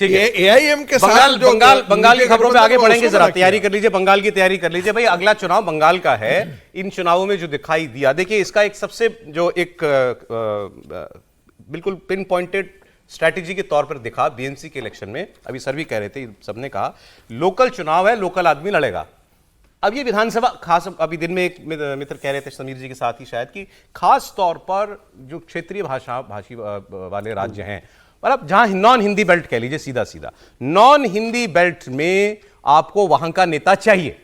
ठीक है, एआईएम के साथ जो बंगाल की खबरों में आगे बढ़ेंगे, जरा तैयारी कर कर लीजिए, बंगाल की तैयारी कर लीजिए भाई। अगला चुनाव बंगाल का है। इन चुनावों में जो दिखाई दिया, देखिए इसका एक सबसे जो एक बिल्कुल पिन पॉइंटेड स्ट्रैटेजी के तौर पर दिखा बीएमसी के इलेक्शन में। अभी सर भी कह रहे थे, सबने कहा लोकल चुनाव है, लोकल आदमी लड़ेगा। अब ये विधानसभा खास, अभी दिन में एक मित्र कह रहे थे समीर जी के साथ ही शायद, कि खास तौर पर जो क्षेत्रीय भाषी वाले राज्य हैं, मतलब जहां नॉन हिंदी बेल्ट कह लीजिए, सीधा सीधा नॉन हिंदी बेल्ट में आपको वहां का नेता चाहिए।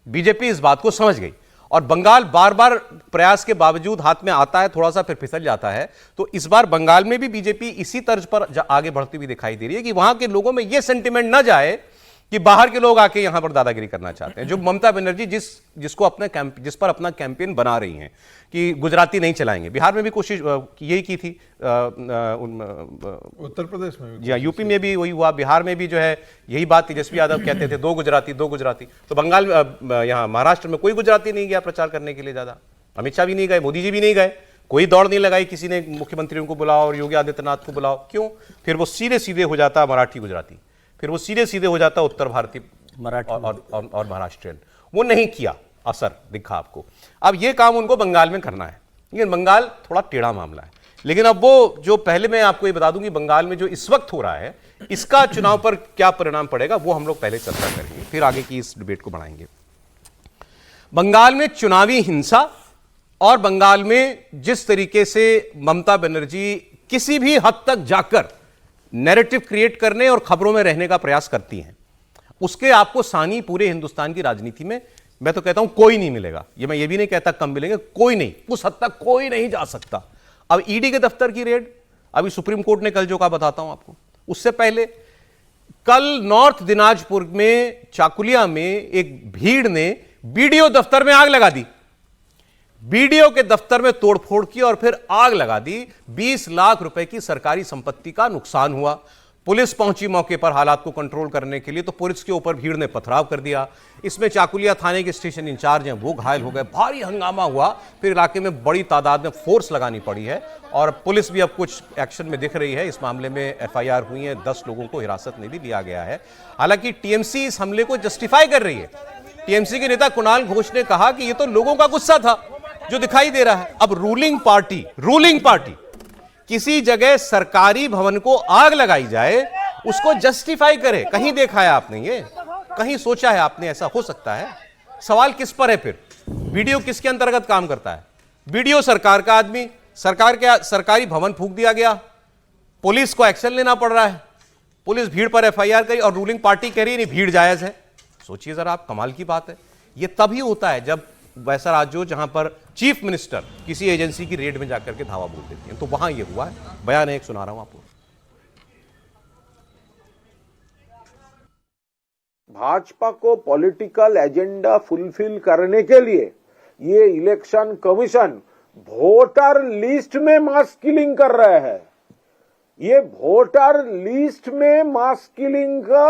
बीजेपी इस बात को समझ गई, और बंगाल बार बार प्रयास के बावजूद हाथ में आता है, थोड़ा सा फिर फिसल जाता है। तो इस बार बंगाल में भी बीजेपी इसी तर्ज पर आगे बढ़ती हुई दिखाई दे रही है कि वहां के लोगों में यह सेंटिमेंट ना जाए कि बाहर के लोग आके यहां पर दादागिरी करना चाहते हैं। जो ममता बनर्जी जिस पर अपना कैंपेन बना रही हैं कि गुजराती नहीं चलाएंगे। बिहार में भी कोशिश यही की थी, उत्तर प्रदेश में जी हाँ, यूपी में भी वही हुआ, बिहार में भी जो है यही बात तेजस्वी यादव कहते थे, दो गुजराती दो गुजराती। तो बंगाल यहाँ महाराष्ट्र में कोई गुजराती नहीं गया प्रचार करने के लिए, ज्यादा अमित शाह भी नहीं गए, मोदी जी भी नहीं गए, कोई दौड़ नहीं लगाई किसी ने मुख्यमंत्रियों को बुलाओ और योगी आदित्यनाथ को बुलाओ। क्यों? फिर वो सीधे सीधे हो जाता मराठी गुजराती, फिर वो सीधे सीधे हो जाता उत्तर भारतीय मराठी और महाराष्ट्रियन। वो नहीं किया, असर दिखा आपको। अब ये काम उनको बंगाल में करना है, लेकिन बंगाल थोड़ा टेढ़ा मामला है। लेकिन अब वो जो पहले मैं आपको ये बता दूं कि बंगाल में जो इस वक्त हो रहा है, इसका चुनाव पर क्या परिणाम पड़ेगा वो हम लोग पहले चर्चा करेंगे, फिर आगे की इस डिबेट को बढ़ाएंगे। बंगाल में चुनावी हिंसा और बंगाल में जिस तरीके से ममता बनर्जी किसी भी हद तक जाकर नैरेटिव क्रिएट करने और खबरों में रहने का प्रयास करती हैं, उसके आपको सानी पूरे हिंदुस्तान की राजनीति में मैं तो कहता हूं कोई नहीं मिलेगा। मैं ये भी नहीं कहता कम मिलेंगे, कोई नहीं, उस हद तक कोई नहीं जा सकता। अब ईडी के दफ्तर की रेड, अभी सुप्रीम कोर्ट ने कल जो कहा बताता हूं आपको। उससे पहले कल नॉर्थ दिनाजपुर में चाकुलिया में एक भीड़ ने बीडीओ दफ्तर में आग लगा दी, बीडीओ के दफ्तर में तोड़फोड़ की और फिर आग लगा दी। 20 लाख रुपए की सरकारी संपत्ति का नुकसान हुआ। पुलिस पहुंची मौके पर हालात को कंट्रोल करने के लिए, तो पुलिस के ऊपर भीड़ ने पथराव कर दिया। इसमें चाकुलिया थाने के स्टेशन इंचार्ज हैं वो घायल हो गए, भारी हंगामा हुआ। फिर इलाके में बड़ी तादाद में फोर्स लगानी पड़ी है और पुलिस भी अब कुछ एक्शन में दिख रही है। इस मामले में एफआईआर हुई है, 10 लोगों को हिरासत में भी लिया गया है। हालांकि टीएमसी इस हमले को जस्टिफाई कर रही है। टीएमसी के नेता कुणाल घोष ने कहा कि ये तो लोगों का गुस्सा था जो दिखाई दे रहा है। अब रूलिंग पार्टी किसी जगह सरकारी भवन को आग लगाई जाए, उसको जस्टिफाई करे। कहीं देखा है आपने ये? कहीं सोचा है आपने ऐसा हो सकता है? सवाल किस पर है फिर? वीडियो किसके अंतर्गत काम करता है? वीडियो सरकार का आदमी, सरकारी भवन फूंक दिया गया, पुलिस को एक्शन लेना पड़ रहा है, पुलिस भीड़ पर एफआईआर करी और रूलिंग पार्टी कह रही है नहीं भीड़ जायज है। सोचिए जरा आप, कमाल की बात है। यह तभी होता है जब वैसा राज्य हो जहां पर चीफ मिनिस्टर किसी एजेंसी की रेड में जाकर के धावा बोल देती है। तो वहां यह हुआ है। बयान एक सुना रहा हूं आपको। भाजपा को पॉलिटिकल एजेंडा फुलफिल करने के लिए ये इलेक्शन कमीशन वोटर लिस्ट में मास किलिंग कर रहे हैं। ये वोटर लिस्ट में मास किलिंग का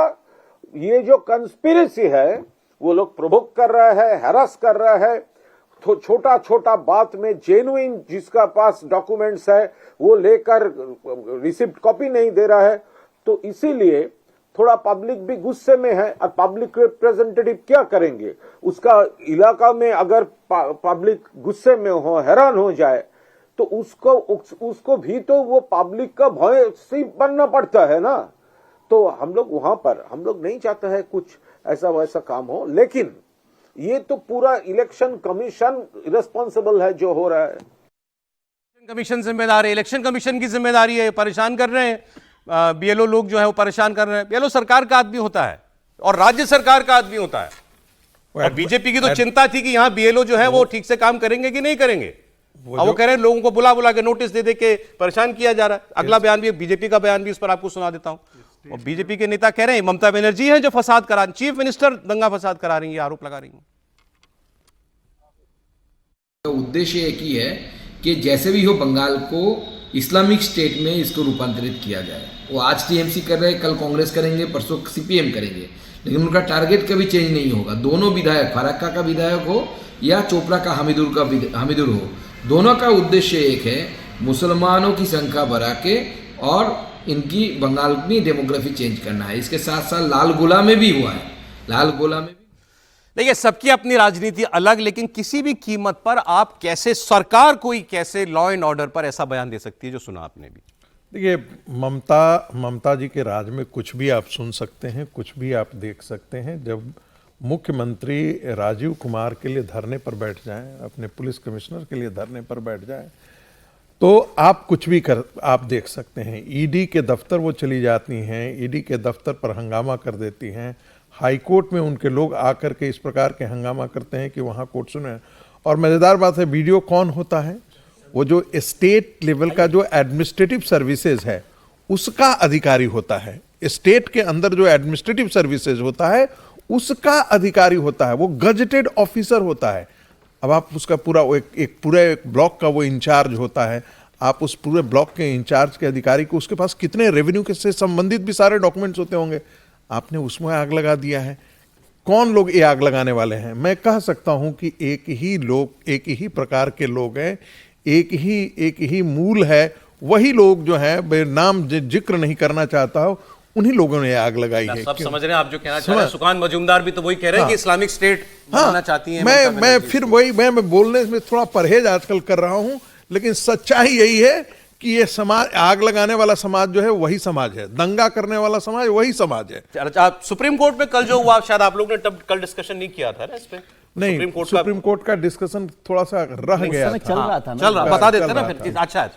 ये जो कंस्पिरेसी है, वो लोग प्रोवोक कर रहे हैं, हैरास कर रहे हैं। तो छोटा छोटा बात में जेन्युइन जिसका पास डॉक्यूमेंट्स है वो लेकर रिसिप्ट कॉपी नहीं दे रहा है। तो इसीलिए थोड़ा पब्लिक भी गुस्से में है। और पब्लिक रिप्रेजेंटेटिव क्या करेंगे? उसका इलाका में अगर पब्लिक गुस्से में हो, हैरान हो जाए, तो उसको भी तो वो पब्लिक का भय से बनना पड़ता है ना। तो हम लोग वहां पर हम लोग नहीं चाहते हैं कुछ ऐसा वैसा काम हो, लेकिन ये तो पूरा इलेक्शन कमीशन रिस्पॉन्सिबल है जो हो रहा है। कमीशन जिम्मेदार है, इलेक्शन कमीशन की जिम्मेदारी है। परेशान कर रहे हैं बीएलओ लोग जो है वो परेशान कर रहे हैं। बीएलओ सरकार का आदमी होता है और राज्य सरकार का आदमी होता है। और बीजेपी की तो चिंता थी कि यहां बीएलओ जो है वो ठीक से काम करेंगे कि नहीं करेंगे। अब वो कह रहे हैं लोगों को बुला बुला के नोटिस दे दे के परेशान किया जा रहा है। अगला बयान भी बीजेपी का बयान भी इस पर आपको सुना देता हूं। और बीजेपी के नेता कह रहे हैं ममता बनर्जी हैं जो फसाद करा, चीफ मिनिस्टर दंगा फसाद करा रही है, आरोप लगा रही है। उद्देश्य एक ही है कि जैसे भी हो बंगाल को इस्लामिक स्टेट में इसको रूपांतरित किया जाए। वो आज टीएमसी कर रहे हैं, कल कांग्रेस करेंगे, परसों सीपीएम करेंगे, लेकिन उनका टारगेट कभी चेंज नहीं होगा। दोनों विधायक, फराक्का का विधायक हो या चोपड़ा का हामिदुर हो, दोनों का उद्देश्य एक है, मुसलमानों की संख्या बढ़ा के और इनकी बंगाल की डेमोग्राफी चेंज करना है। इसके साथ साथ लाल गोला में भी हुआ है, लाल गोला में भी। देखिए, सबकी अपनी राजनीति अलग, लेकिन किसी भी कीमत पर आप कैसे, सरकार कोई कैसे लॉ एंड ऑर्डर पर ऐसा बयान दे सकती है जो सुना आपने भी? देखिए, ममता जी के राज में कुछ भी आप सुन सकते हैं, कुछ भी आप देख सकते हैं। जब मुख्यमंत्री राजीव कुमार के लिए धरने पर बैठ जाएं, अपने पुलिस कमिश्नर के लिए धरने पर बैठ जाएं, तो आप कुछ भी आप देख सकते हैं। ईडी के दफ्तर वो चली जाती हैं, ईडी के दफ्तर पर हंगामा कर देती हैं। हाई कोर्ट में उनके लोग आकर के इस प्रकार के हंगामा करते हैं कि वहाँ कोर्ट सुने। और मज़ेदार बात है, वीडियो कौन होता है? वो जो स्टेट लेवल का जो एडमिनिस्ट्रेटिव सर्विसेज है उसका अधिकारी होता है। स्टेट के अंदर जो एडमिनिस्ट्रेटिव सर्विसेज होता है उसका अधिकारी होता है, वो गजेटेड ऑफिसर होता है। अब आप उसका पूरा एक पूरे ब्लॉक का वो इंचार्ज होता है। आप उस पूरे ब्लॉक के इंचार्ज के अधिकारी को, उसके पास कितने रेवेन्यू के से संबंधित भी सारे डॉक्यूमेंट्स होते होंगे। आपने उसमें आग लगा दिया है। कौन लोग ये आग लगाने वाले हैं? मैं कह सकता हूं कि एक ही लोग, एक ही प्रकार के लोग हैं, एक ही मूल है। वही लोग जो है, नाम जिक्र नहीं करना चाहता हूं, उन्हीं लोगों ने आग लगाई है। सब समझ रहे हैं आप जो कहना चाह रहे हैं। सुकान मजूमदार भी तो वही कह रहे हैं कि इस्लामिक स्टेट बनाना चाहती हैं। मैं बोलने में थोड़ा परहेज आजकल कर रहा हूं, लेकिन सच्चाई यही है कि ये समाज, आग लगाने वाला समाज जो है वही समाज है, दंगा करने वाला समाज वही समाज है। अच्छा, सुप्रीम कोर्ट में कल जो हुआ, शायद आप लोग ने तब कल डिस्कशन नहीं किया था ना इस पे? नहीं, सुप्रीम कोर्ट का डिस्कशन थोड़ा सा रह गया था। चल रहा, बता देते ना फिर। अच्छा,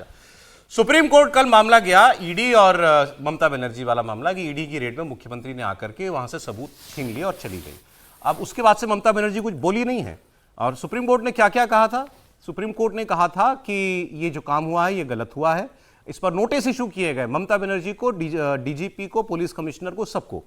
सुप्रीम कोर्ट कल मामला गया ईडी और ममता बनर्जी वाला मामला, कि ईडी की रेड में मुख्यमंत्री ने आकर के वहां से सबूत छीन लिए और चली गई। अब उसके बाद से ममता बनर्जी कुछ बोली नहीं है। और सुप्रीम कोर्ट ने क्या क्या कहा था? सुप्रीम कोर्ट ने कहा था कि ये जो काम हुआ है ये गलत हुआ है। इस पर नोटिस इशू किए गए ममता बनर्जी को, डीजीपी को, पुलिस कमिश्नर को, सबको।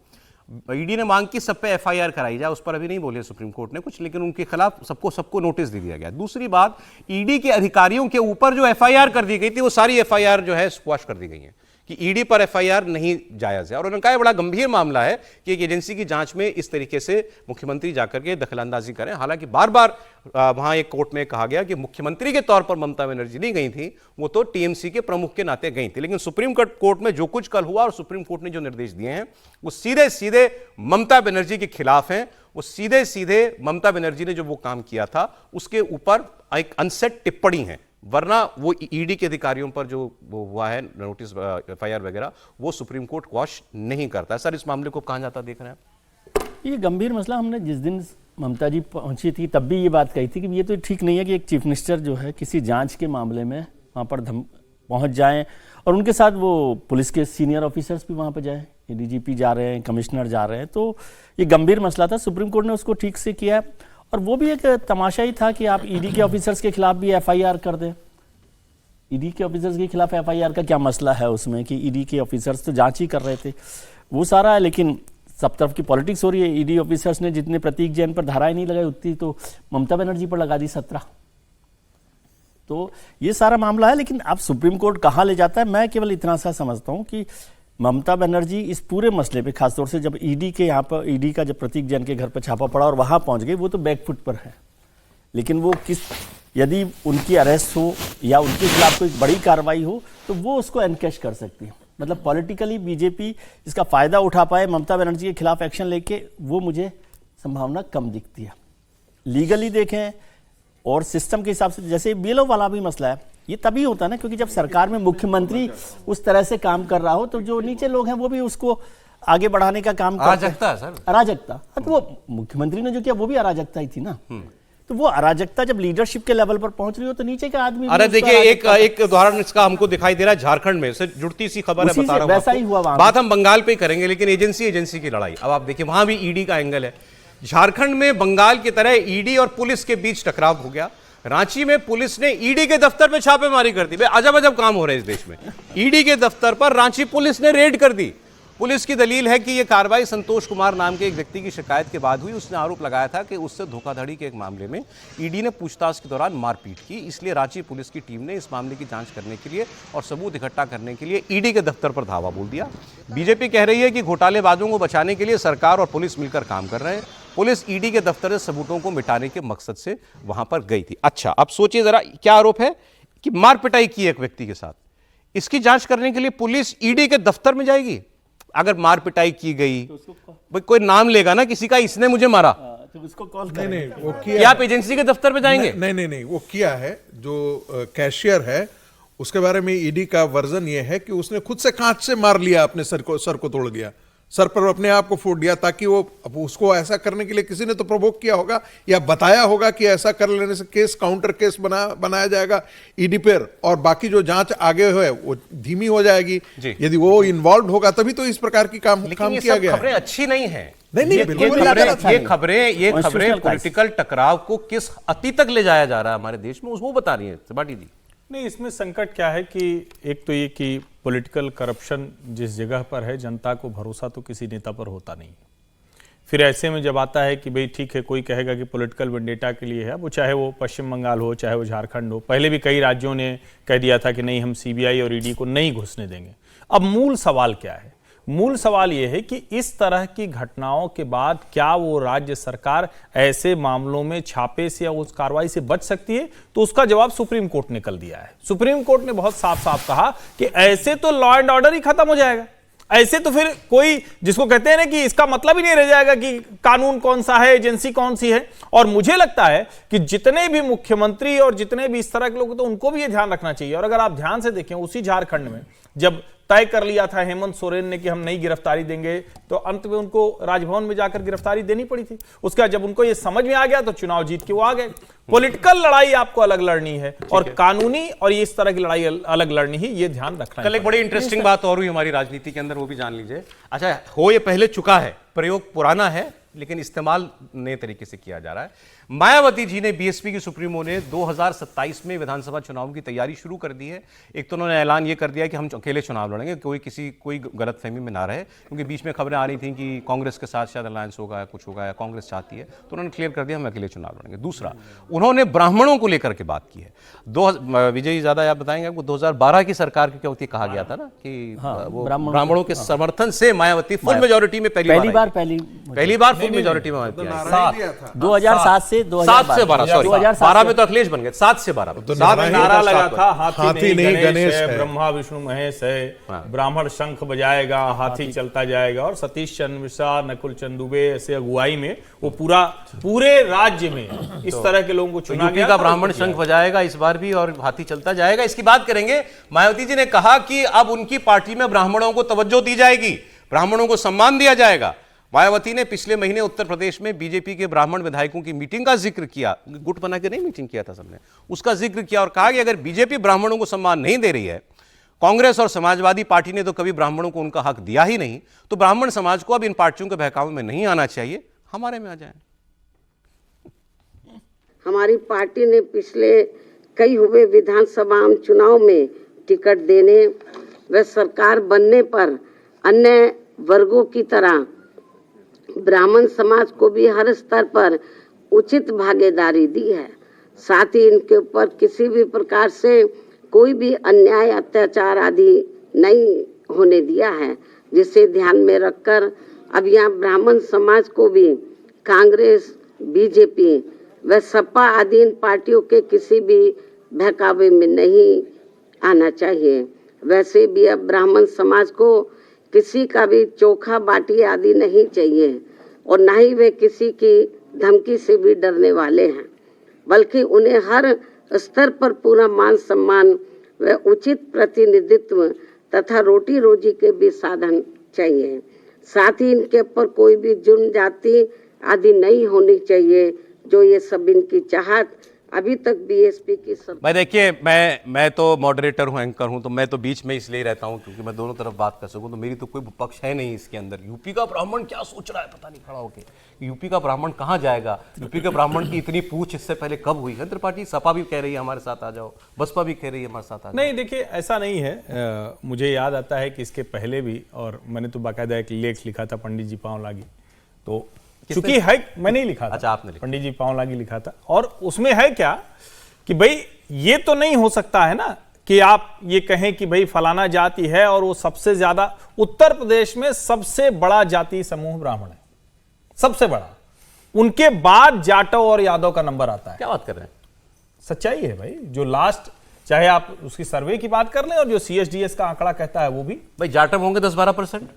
ईडी ने मांग की सब पे एफआईआर कराई जाए, उस पर अभी नहीं बोले सुप्रीम कोर्ट ने कुछ, लेकिन उनके खिलाफ सबको नोटिस दे दिया गया। दूसरी बात, ईडी के अधिकारियों के ऊपर जो एफआईआर कर दी गई थी वो सारी एफआईआर जो है स्क्वॉश कर दी गई है कि ईडी पर एफआईआर नहीं जायज है। और उन्होंने कहा बड़ा गंभीर मामला है कि एक एजेंसी की जांच में इस तरीके से मुख्यमंत्री जाकर के दखलंदाजी करें। हालांकि बार बार वहां एक कोर्ट में कहा गया कि मुख्यमंत्री के तौर पर ममता बनर्जी नहीं गई थी, वो तो टीएमसी के प्रमुख के नाते गई थी। लेकिन सुप्रीम कोर्ट में जो कुछ कल हुआ और सुप्रीम कोर्ट ने जो निर्देश दिए हैं वो सीधे सीधे ममता बनर्जी के खिलाफ हैं। वो सीधे सीधे ममता बनर्जी ने जो वो काम किया था उसके ऊपर एक अनसेट टिप्पणी है, वरना वो ईडी के अधिकारियों पर जो वो हुआ है नोटिस, एफआईआर वगैरह, वो सुप्रीम कोर्ट क्वॉश नहीं करता। सर, इस मामले को कहां जाता देख रहे हैं? ये गंभीर मसला, हमने जिस दिन ममता जी पहुंची थी तब भी ये बात कही थी कि ये तो ठीक नहीं है कि एक चीफ मिनिस्टर जो है किसी जांच के मामले में वहाँ पर पहुँच जाएं और उनके साथ वो पुलिस के सीनियर ऑफिसर्स भी वहाँ पर जाएं, डीजीपी जा रहे हैं, कमिश्नर जा रहे हैं। तो ये गंभीर मसला था, सुप्रीम कोर्ट ने उसको ठीक से किया। और वो भी एक तमाशा ही था कि आप ईडी के ऑफिसर्स के खिलाफ भी एफआईआर कर दें। ईडी के ऑफिसर्स के खिलाफ एफआईआर का क्या मसला है उसमें कि ईडी के ऑफिसर्स तो जांच ही कर रहे थे, वो सारा। लेकिन सब तरफ की पॉलिटिक्स हो रही है। ईडी ऑफिसर्स ने जितने प्रतीक जैन पर धाराएं नहीं लगाई उतनी तो ममता बनर्जी पर लगा दी 17। तो ये सारा मामला है। लेकिन अब सुप्रीम कोर्ट कहाँ ले जाता है, मैं केवल इतना सा समझता हूँ कि ममता बनर्जी इस पूरे मसले पे, खासतौर से जब ईडी के यहाँ पर, ईडी का जब प्रतीक जैन के घर पर छापा पड़ा और वहाँ पहुँच गई, वो तो बैकफुट पर है। लेकिन वो यदि उनकी अरेस्ट हो या उनके खिलाफ कोई बड़ी कार्रवाई हो तो वो उसको एनकैश कर सकती है। मतलब पॉलिटिकली बीजेपी इसका फायदा उठा पाए ममता बनर्जी के खिलाफ एक्शन लेके, वो मुझे संभावना कम दिखती है। लीगली देखें और सिस्टम के हिसाब से, जैसे बीएलओ वाला भी मसला है, ये तभी होता है ना क्योंकि जब सरकार में मुख्यमंत्री उस तरह से काम कर रहा हो तो जो नीचे लोग हैं वो भी उसको आगे बढ़ाने का काम करते हैं। अराजकता है सर, अराजकता। तो वो मुख्यमंत्री ने जो किया वो भी अराजकता ही थी ना। तो वो अराजकता जब लीडरशिप के लेवल पर पहुंच रही हो तो नीचे का आदमी। अरे देखिए, एक उदाहरण इसका हमको दिखाई दे रहा है झारखंड में, से जुड़ती सी खबर है, बता रहा हूं वैसा ही हुआ वहां। बात हम बंगाल पे करेंगे, लेकिन एजेंसी की लड़ाई अब आप देखिए, वहां भी ईडी का एंगल है। झारखंड में बंगाल की तरह ईडी और पुलिस के बीच टकराव हो गया। रांची में पुलिस ने ईडी के दफ्तर पे छापेमारी कर दी। अजब अजब काम हो रहे हैं इस देश में। ईडी के दफ्तर पर रांची पुलिस ने रेड कर दी। पुलिस की दलील है कि यह कार्रवाई संतोष कुमार नाम के एक व्यक्ति की शिकायत के बाद हुई। उसने आरोप लगाया था कि उससे धोखाधड़ी के एक मामले में ईडी ने पूछताछ के दौरान मारपीट की। इसलिए रांची पुलिस की टीम ने इस मामले की जांच करने के लिए और सबूत इकट्ठा करने के लिए ईडी के दफ्तर पर धावा बोल दिया। बीजेपी कह रही है कि घोटालेबाजों को बचाने के लिए सरकार और पुलिस मिलकर काम कर रहे हैं। पुलिस ईडी के दफ्तर से सबूतों को मिटाने के मकसद से वहां पर गई थी। अच्छा, अब सोचिए जरा, क्या आरोप है कि मार पिटाई की एक व्यक्ति के साथ। इसकी जांच करने के लिए पुलिस ईडी के दफ्तर में जाएगी? अगर मार पिटाई की गई, भाई कोई नाम लेगा ना किसी का, इसने मुझे मारा, तो उसको कॉल नहीं नहीं वो किया क्या आप एजेंसी के दफ्तर में जाएंगे? नहीं वो किया है। जो कैशियर है उसके बारे में ईडी का वर्जन ये है कि उसने खुद से कांच से मार लिया, अपने सर को तोड़ दिया, सर पर अपने आप को फोड़ दिया, ताकि वो उसको ऐसा करने के लिए किसी ने तो प्रोवोक किया होगा या बताया होगा कि ऐसा कर लेने से केस काउंटर केस बनाया जाएगा ईडी पर, और बाकी जो जांच आगे है वो धीमी हो जाएगी। यदि वो इन्वॉल्व होगा तभी तो इस प्रकार की काम किया गया। खबरें अच्छी नहीं है। नहीं बिल्कुल ये खबरें पॉलिटिकल टकराव को किस अति तक ले जाया जा रहा है हमारे देश में, उसको बता रही है त्रिपाठी जी। नहीं, इसमें संकट क्या है कि एक तो ये कि पॉलिटिकल करप्शन जिस जगह पर है, जनता को भरोसा तो किसी नेता पर होता नहीं। फिर ऐसे में जब आता है कि भाई ठीक है, कोई कहेगा कि पॉलिटिकल वेंडेटा के लिए है, वो चाहे वो पश्चिम बंगाल हो, चाहे वो झारखंड हो, पहले भी कई राज्यों ने कह दिया था कि नहीं, हम सीबीआई और ईडी को नहीं घुसने देंगे। अब मूल सवाल क्या है? मूल सवाल यह है कि इस तरह की घटनाओं के बाद क्या वो राज्य सरकार ऐसे मामलों में छापे से या उस कार्रवाई से बच सकती है? तो उसका जवाब सुप्रीम कोर्ट ने कल दिया है। सुप्रीम कोर्ट ने बहुत साफ साफ कहा कि ऐसे तो लॉ एंड ऑर्डर ही खत्म हो जाएगा, ऐसे तो फिर कोई, जिसको कहते हैं ना कि इसका मतलब ही नहीं रह जाएगा कि कानून कौन सा है, एजेंसी कौन सी है। और मुझे लगता है कि जितने भी मुख्यमंत्री और जितने भी इस तरह के लोग, तो उनको भी ये ध्यान रखना चाहिए। और अगर आप ध्यान से देखें, उसी झारखंड में जब तय कर लिया था हेमंत सोरेन ने कि हम नई गिरफ्तारी देंगे, तो अंत में उनको राजभवन में जाकर गिरफ्तारी देनी पड़ी थी। उसके बाद जब उनको ये समझ में आ गया तो चुनाव जीत के वो आ गए। पॉलिटिकल लड़ाई आपको अलग लड़नी है और कानूनी और इस तरह की लड़ाई अलग लड़नी है, ये ध्यान रखना है। कल एक बड़ी इंटरेस्टिंग बात और हुई हमारी राजनीति के अंदर, वो भी जान लीजिए। अच्छा, हो ये पहले चुका है, प्रयोग पुराना है, लेकिन इस्तेमाल नए तरीके से किया जा रहा है। मायावती जी ने, बीएसपी की सुप्रीमो ने 2027 में विधानसभा चुनाव की तैयारी शुरू कर दी है। एक तो उन्होंने ऐलान ये कर दिया कि हम अकेले चुनाव लड़ेंगे, कोई गलतफहमी में ना रहे, क्योंकि बीच में खबरें आ रही थी कि कांग्रेस के साथ शायद अलायंस होगा या कुछ होगा, या कांग्रेस चाहती है, तो उन्होंने क्लियर कर दिया हम अकेले चुनाव लड़ेंगे। दूसरा, उन्होंने ब्राह्मणों को लेकर के बात की है। विजय ज्यादा आप बताएंगे, आपको 2012 की सरकार के वक्त कहा गया था ना कि वो ब्राह्मणों के समर्थन से मायावती फुल मेजोरिटी में पहली बार फुल मेजोरिटी में 2007 से 12 में तो अखिलेश बन गए, 7 से 12 नारा लगा था, हाथी नहीं गणेश है, ब्रह्मा विष्णु महेश है, ब्राह्मण शंख बजाएगा, हाथी चलता जाएगा। और सतीश चंद्र मिश्रा, नकुल चंद दुबे ऐसे अगुवाई में वो पूरे राज्य में इस तरह के लोगों को चुना गया का ब्राह्मण शंख बजाएगा इस बार भी, और हाथी चलता जाएगा। इसकी बात करेंगे। मायावती जी ने कहा कि अब उनकी पार्टी में ब्राह्मणों को तवज्जो दी जाएगी, ब्राह्मणों को सम्मान दिया जाएगा। मायावती ने पिछले महीने उत्तर प्रदेश में बीजेपी के ब्राह्मण विधायकों की मीटिंग का जिक्र किया, गुट बना के नहीं मीटिंग किया था सबने, उसका जिक्र किया और कहा कि अगर बीजेपी ब्राह्मणों को सम्मान नहीं दे रही है, कांग्रेस और समाजवादी पार्टी ने तो कभी ब्राह्मणों को उनका हक दिया ही नहीं, तो ब्राह्मण समाज को अब इन पार्टियों के बहकावे में नहीं आना चाहिए, हमारे में आ जाए। हमारी पार्टी ने पिछले कई हुए विधानसभा चुनाव में टिकट देने व सरकार बनने पर अन्य वर्गों की तरह ब्राह्मण समाज को भी हर स्तर पर उचित भागीदारी दी है। साथ ही इनके ऊपर किसी भी प्रकार से कोई भी अन्याय, अत्याचार आदि नहीं होने दिया है, जिसे ध्यान में रखकर अब यहाँ ब्राह्मण समाज को भी कांग्रेस, बीजेपी व सपा आदि इन पार्टियों के किसी भी बहकावे में नहीं आना चाहिए। वैसे भी अब ब्राह्मण समाज को किसी का भी चोखा बाटी आदि नहीं चाहिए और न ही वे किसी की धमकी से भी डरने वाले हैं, बल्कि उन्हें हर स्तर पर पूरा मान सम्मान व उचित प्रतिनिधित्व तथा रोटी रोजी के भी साधन चाहिए। साथ ही इनके ऊपर कोई भी जुर्म जाति आदि नहीं होनी चाहिए, जो ये सब इनकी चाहत अभी तक बीएसपी की सब। मैं देखिए, मैं तो मॉडरेटर हूं, एंकर हूं, तो मैं तो बीच में इसलिए रहता हूं क्योंकि मैं दोनों तरफ बात कर सकूं। तो मेरी तो कोई पक्ष है नहीं इसके अंदर। यूपी का ब्राह्मण क्या सोच रहा है पता नहीं खड़ा होके, यूपी का ब्राह्मण कहां जाएगा, यूपी के ब्राह्मण की इतनी पूछ इससे पहले कब हुई है? त्रिपाठी, सपा भी कह रही है हमारे साथ आ जाओ, बसपा भी कह रही है हमारे साथ आ जाओ। नहीं, देखिए ऐसा नहीं है। मुझे याद आता है कि इसके पहले भी, और मैंने तो बाकायदा एक लेख लिखा था पंडित जी पाँव लागी, तो चूंकि है, मैंने ही लिखा था। अच्छा, आपने लिखा? पंडित जी पाँव लागी लिखा था। और उसमें है क्या कि भाई ये तो नहीं हो सकता है ना कि आप ये कहें कि भाई फलाना जाति है और वो सबसे ज्यादा, उत्तर प्रदेश में सबसे बड़ा जाति समूह ब्राह्मण है, सबसे बड़ा, उनके बाद जाटव और यादव का नंबर आता है। क्या बात कर रहे हैं? सच्चाई है भाई। जो लास्ट चाहे आप उसकी सर्वे की बात कर लें और जो CSDS का आंकड़ा कहता है वो भी। भाई जाटव होंगे 10-12%,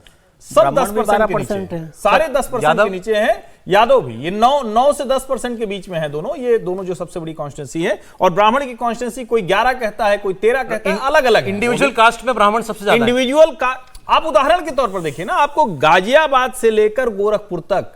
सब ब्राह्मण 10% के 12% नीचे है। सारे 10% के नीचे हैं। यादव भी ये 9 से 10% के बीच में है दोनों, ये दोनों जो सबसे बड़ी कॉन्स्टिट्यूंसी है। और ब्राह्मण की कॉन्स्टिट्यूंसी कोई 11 कहता है, कोई 13 कहता है, अलग अलग। इंडिविजुअल कास्ट में ब्राह्मण सबसे ज्यादा है। इंडिविजुअल का आप उदाहरण के तौर पर देखिए ना, आपको गाजियाबाद से लेकर गोरखपुर तक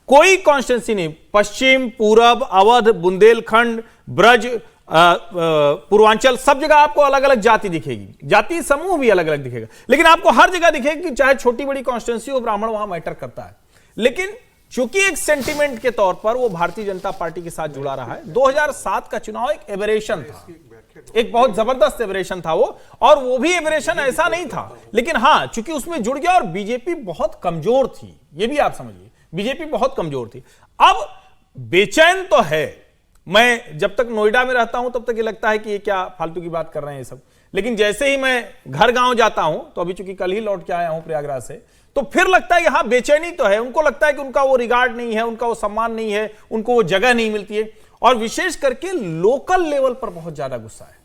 कोई कॉन्स्टिट्यूंसी नहीं, पश्चिम, पूरब, अवध, बुंदेलखंड, ब्रज, पूर्वांचल, सब जगह आपको अलग अलग जाति दिखेगी, जाति समूह भी अलग अलग दिखेगा, लेकिन आपको हर जगह दिखेगा कि चाहे छोटी बड़ी कॉन्स्टिट्यूंसी हो, ब्राह्मण वहां मैटर करता है। लेकिन चूंकि एक सेंटिमेंट के तौर पर वो भारतीय जनता पार्टी के साथ जुड़ा रहा है। 2007 का चुनाव एक एबरेशन था, एक बहुत जबरदस्त एबरेशन था वो, और वो भी एबरेशन ऐसा नहीं था, लेकिन हां चूंकि उसमें जुड़ गया। और बीजेपी बहुत कमजोर थी, ये भी आप समझिए, बीजेपी बहुत कमजोर थी। अब बेचैन तो है, मैं जब तक नोएडा में रहता हूं तब तक ये लगता है कि ये क्या फालतू की बात कर रहे हैं ये सब, लेकिन जैसे ही मैं घर गांव जाता हूं, तो अभी चूंकि कल ही लौट के आया हूं प्रयागराज से, तो फिर लगता है कि हाँ बेचैनी तो है। उनको लगता है कि उनका वो रिगार्ड नहीं है, उनका वो सम्मान नहीं है, उनको वो जगह नहीं मिलती है। और विशेष करके लोकल लेवल पर बहुत ज्यादा गुस्सा है।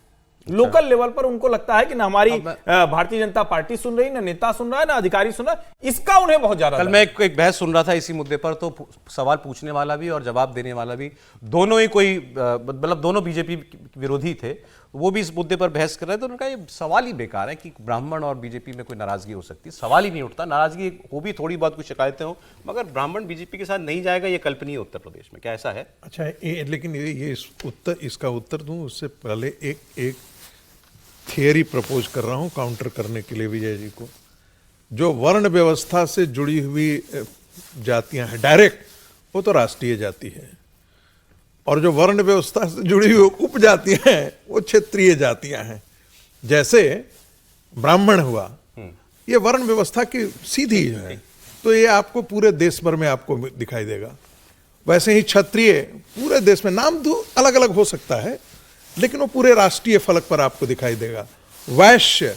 लोकल लेवल पर उनको लगता है कि ना हमारी भारतीय जनता पार्टी सुन रही, ना नेता सुन रहा है, ना अधिकारी सुन रहा है, इसका उन्हें बहुत ज्यादा। कल मैं एक बहस सुन रहा था इसी मुद्दे पर, तो सवाल पूछने वाला भी और जवाब देने वाला भी दोनों ही कोई मतलब दोनों बीजेपी विरोधी थे, वो भी इस मुद्दे पर बहस कर रहे थे। तो उन्होंने कहा ये सवाल ही बेकार है कि ब्राह्मण और बीजेपी में कोई नाराजगी हो सकती है, सवाल ही नहीं उठता। नाराजगी हो भी, थोड़ी बहुत कुछ शिकायतें हो, मगर ब्राह्मण बीजेपी के साथ नहीं जाएगा, ये कल्पनीय उत्तर प्रदेश में, क्या ऐसा है? अच्छा, लेकिन ये इसका उत्तर दूं उससे पहले एक थियरी प्रपोज कर रहा हूं काउंटर करने के लिए विजय जी को। जो वर्ण व्यवस्था से जुड़ी हुई जातियां हैं डायरेक्ट, वो तो राष्ट्रीय जाति है, और जो वर्ण व्यवस्था से जुड़ी हुई उपजातियां हैं वो क्षेत्रीय जातियां हैं। जैसे ब्राह्मण हुआ, ये वर्ण व्यवस्था की सीधी है, तो ये आपको पूरे देश भर में आपको दिखाई देगा। वैसे ही क्षत्रिय पूरे देश में, नाम तो अलग अलग हो सकता है, लेकिन वो पूरे राष्ट्रीय फलक पर आपको दिखाई देगा। वैश्य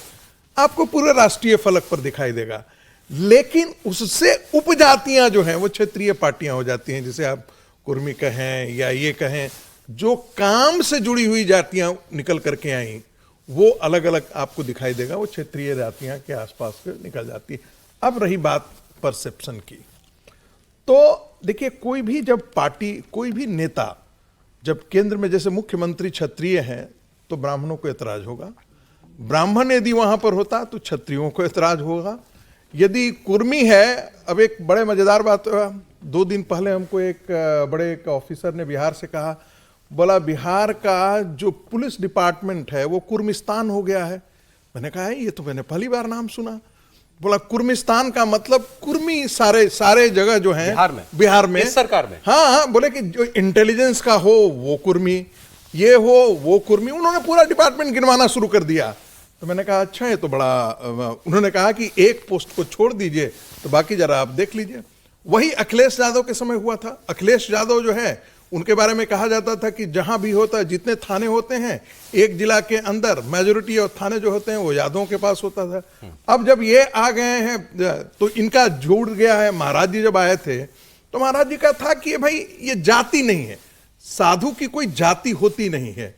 आपको पूरे राष्ट्रीय फलक पर दिखाई देगा, लेकिन उससे उपजातियां जो हैं वो क्षेत्रीय पार्टियां हो जाती हैं, जिसे आप कुर्मी कहें या ये कहें, जो काम से जुड़ी हुई जातियां निकल करके आई वो अलग अलग आपको दिखाई देगा, वो क्षेत्रीय जातियां के आसपास के निकल जाती है। अब रही बात परसेप्शन की, तो देखिए कोई भी जब पार्टी, कोई भी नेता जब केंद्र में, जैसे मुख्यमंत्री क्षत्रिय हैं तो ब्राह्मणों को ऐतराज होगा, ब्राह्मण यदि वहां पर होता तो क्षत्रियों को ऐतराज होगा। यदि कुर्मी है, अब एक बड़े मजेदार बात, 2 दिन पहले हमको एक बड़े एक ऑफिसर ने बिहार से कहा, बोला बिहार का जो पुलिस डिपार्टमेंट है वो कुर्मिस्तान हो गया है। मैंने कहा ये तो मैंने पहली बार नाम सुना। बोला कुर्मिस्तान का मतलब कुर्मी सारे जगह जो है बिहार में इस सरकार में। हाँ, बोले कि जो इंटेलिजेंस का हो वो कुर्मी, ये हो वो कुर्मी, उन्होंने पूरा डिपार्टमेंट गिनवाना शुरू कर दिया। तो मैंने कहा अच्छा है तो बड़ा, उन्होंने कहा कि एक पोस्ट को छोड़ दीजिए तो बाकी जरा आप देख लीजिए। वही अखिलेश यादव के समय हुआ था। अखिलेश यादव जो है उनके बारे में कहा जाता था कि जहां भी होता है, जितने थाने होते हैं एक जिला के अंदर, मेजोरिटी ऑफ थाने जो होते हैं वो यादवों के पास होता था। अब जब ये आ गए हैं तो इनका जुड़ गया है। महाराज जी जब आए थे तो महाराज जी का था कि भाई ये जाति नहीं है, साधु की कोई जाति होती नहीं है,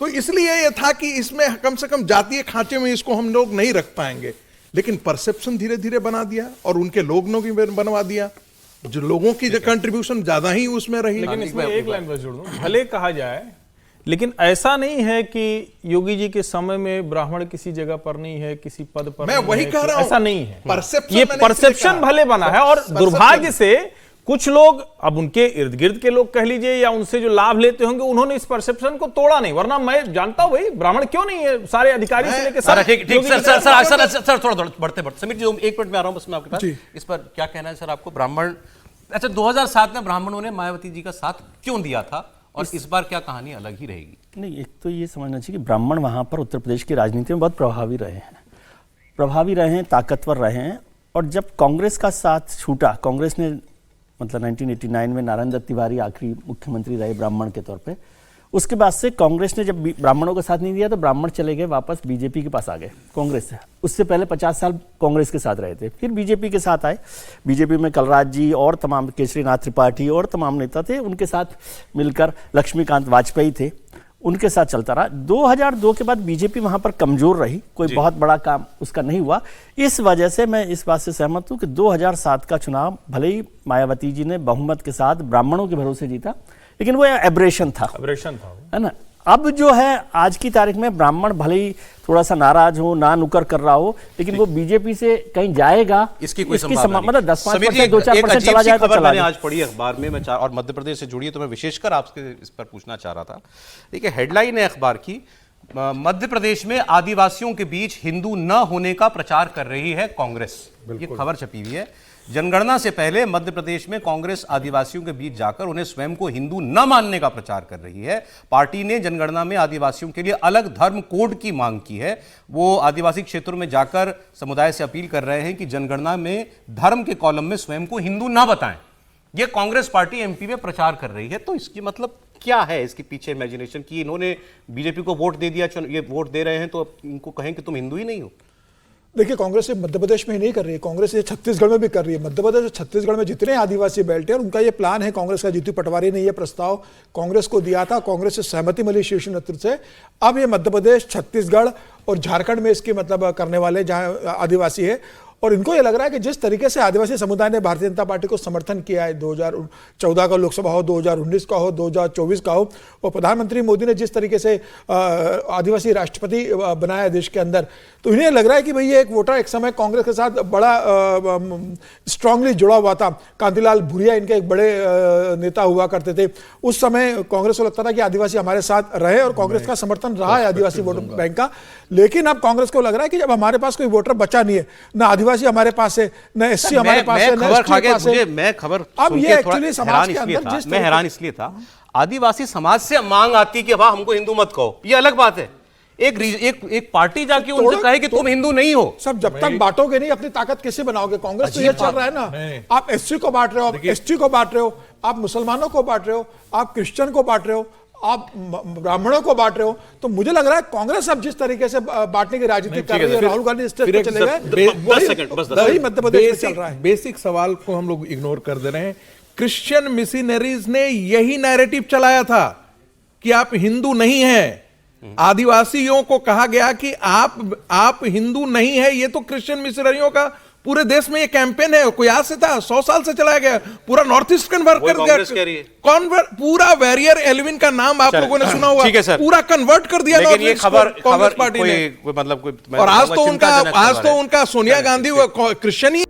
तो इसलिए ये था कि इसमें कम से कम जातीय खांचे में इसको हम लोग नहीं रख पाएंगे। लेकिन परसेप्शन धीरे धीरे बना दिया और उनके लोगों की बनवा दिया, जो लोगों की जो कंट्रीब्यूशन ज्यादा ही उसमें रही। लेकिन इसमें एक लाइन बस जोड़ दूं, भले कहा जाए, लेकिन ऐसा नहीं है कि योगी जी के समय में ब्राह्मण किसी जगह पर नहीं है, किसी पद पर मैं वही कह रहा हूं, ऐसा नहीं है। परसेप्शन, ये परसेप्शन भले बना है, और दुर्भाग्य से कुछ लोग, अब उनके इर्द गिर्द के लोग कह लीजिए या उनसे जो लाभ लेते होंगे, उन्होंने इस परसेप्शन को तोड़ा नहीं। वरना मैं जानता हूं भाई ब्राह्मण क्यों नहीं है, सारे अधिकारी से लेकर सर थोड़ा बढ़ते समीर जी 1 मिनट में आ रहा हूं बस मैं आपके पास। इस पर क्या कहना है सर आपको? ब्राह्मण, अच्छा 2007 में ब्राह्मणों ने मायावती जी का साथ क्यों दिया था, और इस बार क्या कहानी अलग ही रहेगी? नहीं, एक तो ये समझना चाहिए कि ब्राह्मण वहाँ पर उत्तर प्रदेश की राजनीति में बहुत प्रभावी रहे हैं, ताकतवर रहे हैं। और जब कांग्रेस का साथ छूटा, कांग्रेस ने मतलब 1989 में नारायण दत्त तिवारी आखिरी मुख्यमंत्री रहे ब्राह्मण के तौर पे, उसके बाद से कांग्रेस ने जब ब्राह्मणों का साथ नहीं दिया तो ब्राह्मण चले गए वापस बीजेपी के पास आ गए कांग्रेस से। उससे पहले 50 साल कांग्रेस के साथ रहे थे, फिर बीजेपी के साथ आए। बीजेपी में कलराज जी और तमाम, केसरीनाथ त्रिपाठी और तमाम नेता थे, उनके साथ मिलकर लक्ष्मीकांत वाजपेयी थे। उनके साथ चलता रहा। 2002 के बाद बीजेपी वहां पर कमजोर रही, कोई बहुत बड़ा काम उसका नहीं हुआ। इस वजह से मैं इस बात से सहमत हूं कि 2007 का चुनाव भले ही मायावती जी ने बहुमत के साथ ब्राह्मणों के भरोसे जीता, लेकिन वो एब्रेशन था, है ना। अब जो है आज की तारीख में ब्राह्मण भले ही थोड़ा सा नाराज हो, ना नुकर कर रहा हो, लेकिन वो बीजेपी से कहीं जाएगा इसकी कोई संभावना नहीं। मतलब 10-5%, एक 2-4% चला जाए तो खबर चला मैंने जाए। आज पढ़ी अखबार में, और मध्य प्रदेश से जुड़ी है, तो मैं विशेषकर आपसे इस पर पूछना चाह रहा था। देखिए, हेडलाइन है अखबार की, मध्य प्रदेश में आदिवासियों के बीच हिंदू न होने का प्रचार कर रही है कांग्रेस। ये खबर छपी हुई है। जनगणना से पहले मध्य प्रदेश में कांग्रेस आदिवासियों के बीच जाकर उन्हें स्वयं को हिंदू न मानने का प्रचार कर रही है। पार्टी ने जनगणना में आदिवासियों के लिए अलग धर्म कोड की मांग की है। वो आदिवासी क्षेत्रों में जाकर समुदाय से अपील कर रहे हैं कि जनगणना में धर्म के कॉलम में स्वयं को हिंदू ना बताएं। ये कांग्रेस पार्टी एमपी में प्रचार कर रही है। तो इसकी मतलब क्या है, इसके पीछे इमेजिनेशन की इन्होंने बीजेपी को वोट दे दिया, ये वोट दे रहे हैं तो इनको कहें कि तुम हिंदू ही नहीं हो। देखिए, कांग्रेस ये मध्य प्रदेश में ही नहीं कर रही है, कांग्रेस ये छत्तीसगढ़ में भी कर रही है। मध्य प्रदेश और छत्तीसगढ़ में जितने आदिवासी बेल्ट है, उनका ये प्लान है। कांग्रेस का जीतू पटवारी ने ये प्रस्ताव कांग्रेस को दिया था, कांग्रेस से सहमति मिली शीर्ष नेतृत्व से। अब ये मध्य प्रदेश, छत्तीसगढ़ और झारखंड में इसकी मतलब करने वाले जहां आदिवासी है, और इनको ये लग रहा है कि जिस तरीके से आदिवासी समुदाय ने भारतीय जनता पार्टी को समर्थन किया है, 2014 का लोकसभा हो, 2019 का हो, 2024 का हो, और प्रधानमंत्री मोदी ने जिस तरीके से आदिवासी राष्ट्रपति बनाया देश के अंदर, तो इन्हें लग रहा है कि भाई ये एक वोटर एक समय कांग्रेस के साथ बड़ा स्ट्रांगली जुड़ा हुआ था। कांतिलाल भूरिया इनके एक बड़े नेता हुआ करते थे। उस समय कांग्रेस को लगता था कि आदिवासी हमारे साथ रहे, और कांग्रेस का समर्थन रहा है आदिवासी वोट बैंक का। लेकिन अब कांग्रेस को लग रहा है कि जब हमारे पास कोई वोटर बचा नहीं है, ना आदिवासी हमारे पास है, ना एससी हमारे पास है, ना एसटी पास है। मैं खबर अब ये एक्चुअली समाज के अंदर जिस मैं हैरान इसलिए था, आदिवासी समाज से मांग आती कि वाह हमको हिंदू मत कहो, ये अलग बात है। एक पार्टी जाके उनसे कहे कि तुम हिंदू नहीं हो। सब जब तक बांटोगे नहीं, अपनी ताकत कैसे बनाओगे? कांग्रेस तो ये चल रहा है ना, आप एससी को बांट रहे हो, आप एसटी को बांट रहे हो, आप मुसलमानों को बांट रहे हो, आप क्रिश्चियन को बांट रहे हो, आप ब्राह्मणों को बांट रहे हो। तो मुझे लग रहा है कांग्रेस अब जिस तरीके से बांटने की राजनीति कर रही है, राहुल गांधी स्टेज पे चले गए, वही मध्य प्रदेश में चल रहा है। बेसिक सवाल को हम लोग इग्नोर कर दे रहे हैं। क्रिश्चियन मिशनरीज ने यही नैरेटिव चलाया था कि आप हिंदू नहीं हैं। आदिवासियों को कहा गया कि आप हिंदू नहीं है। ये तो क्रिश्चियन मिशनरियों का पूरे देश में ये कैंपेन है, कोई आज से था, 100 साल से चलाया गया, पूरा नॉर्थ ईस्ट कन्वर्ट कर दिया। पूरा वैरियर एल्विन का नाम आप लोगों ने सुना होगा, पूरा कन्वर्ट कर दिया लेकिन ये खबर कांग्रेस पार्टी ने, मतलब और आज तो उनका सोनिया गांधी क्रिश्चियन ही